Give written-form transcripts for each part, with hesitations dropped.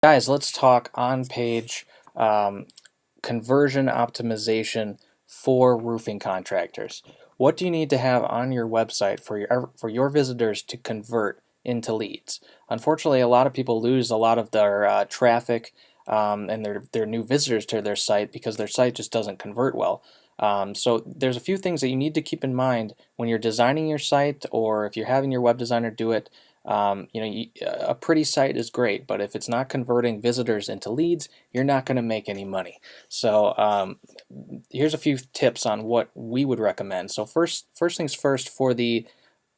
Guys, let's talk on-page conversion optimization for roofing contractors. What do you need to have on your website for your visitors to convert into leads? Unfortunately, a lot of people lose a lot of their traffic and their new visitors to their site because their site just doesn't convert well. So there's a few things that you need to keep in mind when you're designing your site, or if you're having your web designer do it. A pretty site is great, but if it's not converting visitors into leads, you're not going to make any money. So here's a few tips on what we would recommend. So first things first, for the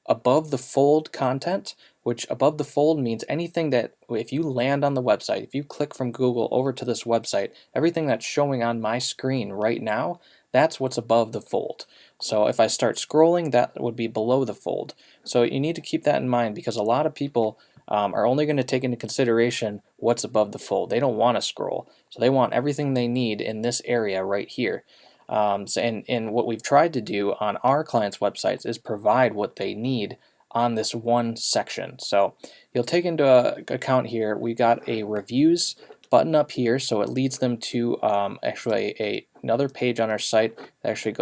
above the fold content, which above the fold means anything that if you land on the website, if you click from Google over to this website, everything that's showing on my screen right now, that's what's above the fold. So if I start scrolling, that would be below the fold. So you need to keep that in mind, because a lot of people are only going to take into consideration what's above the fold. They don't want to scroll. So they want everything they need in this area right here. And what we've tried to do on our clients' websites is provide what they need on this one section. So you'll take into account here, we got a reviews button up here, so it leads them to actually another page on our site that actually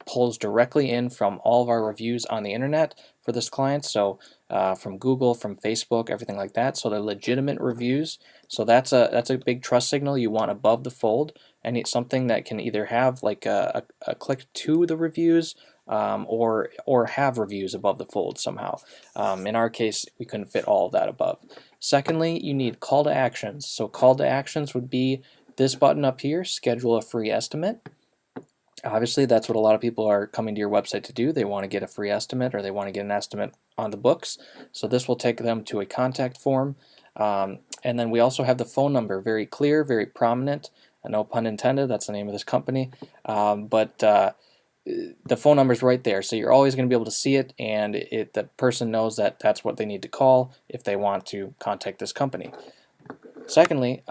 pulls directly in from all of our reviews on the internet for this client. So from Google, from Facebook, everything like that. So they're legitimate reviews. So that's a big trust signal you want above the fold, and it's something that can either have like a click to the reviews or have reviews above the fold somehow. In our case, we couldn't fit all of that above. Secondly, you need call to actions. So call to actions would be this button up here, schedule a free estimate. Obviously, that's what a lot of people are coming to your website to do. They want to get a free estimate, or they want to get an estimate on the books. So this will take them to a contact form. And then we also have the phone number, very clear, very prominent. No pun intended, that's the name of this company. The phone number is right there, so you're always going to be able to see it, and the person knows that that's what they need to call if they want to contact this company. Secondly,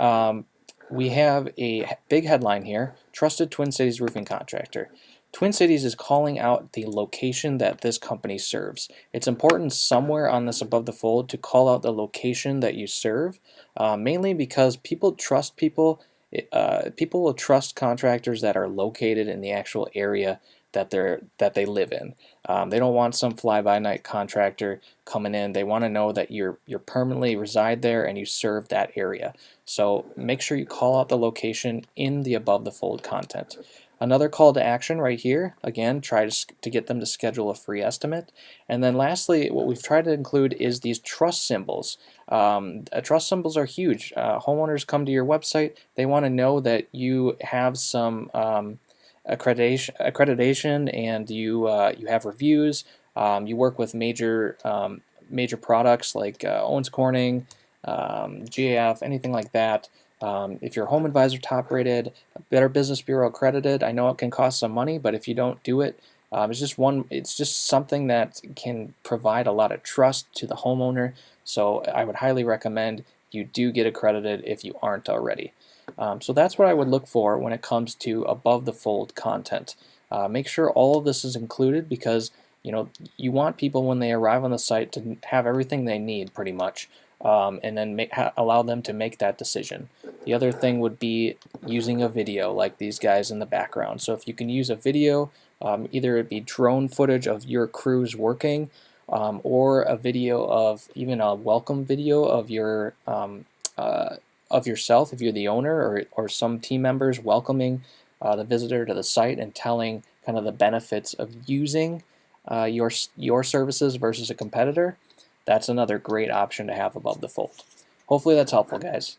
we have a big headline here: Trusted Twin Cities Roofing Contractor. Twin Cities is calling out the location that this company serves. It's important somewhere on this above the fold to call out the location that you serve, mainly because people trust people. People will trust contractors that are located in the actual area that they live in. They don't want some fly-by-night contractor coming in. They want to know that you're permanently reside there and you serve that area. So make sure you call out the location in the above the fold content. Another call to action right here, again, try to get them to schedule a free estimate. And then lastly, what we've tried to include is these trust symbols. Trust symbols are huge. Homeowners come to your website, they want to know that you have some accreditation, and you have reviews. You work with major products like Owens Corning, GAF, anything like that. If you're Home Advisor top rated, Better Business Bureau accredited, I know it can cost some money, but if you don't do it, it's just something that can provide a lot of trust to the homeowner. So I would highly recommend you do get accredited if you aren't already. So that's what I would look for when it comes to above the fold content. Make sure all of this is included, because you want people when they arrive on the site to have everything they need pretty much, and then allow them to make that decision. The other thing would be using a video like these guys in the background. So if you can use a video, either it be drone footage of your crews working, or a video of even a welcome video of your of yourself if you're the owner, or some team members welcoming the visitor to the site and telling kind of the benefits of using your services versus a competitor. That's another great option to have above the fold. Hopefully that's helpful, guys.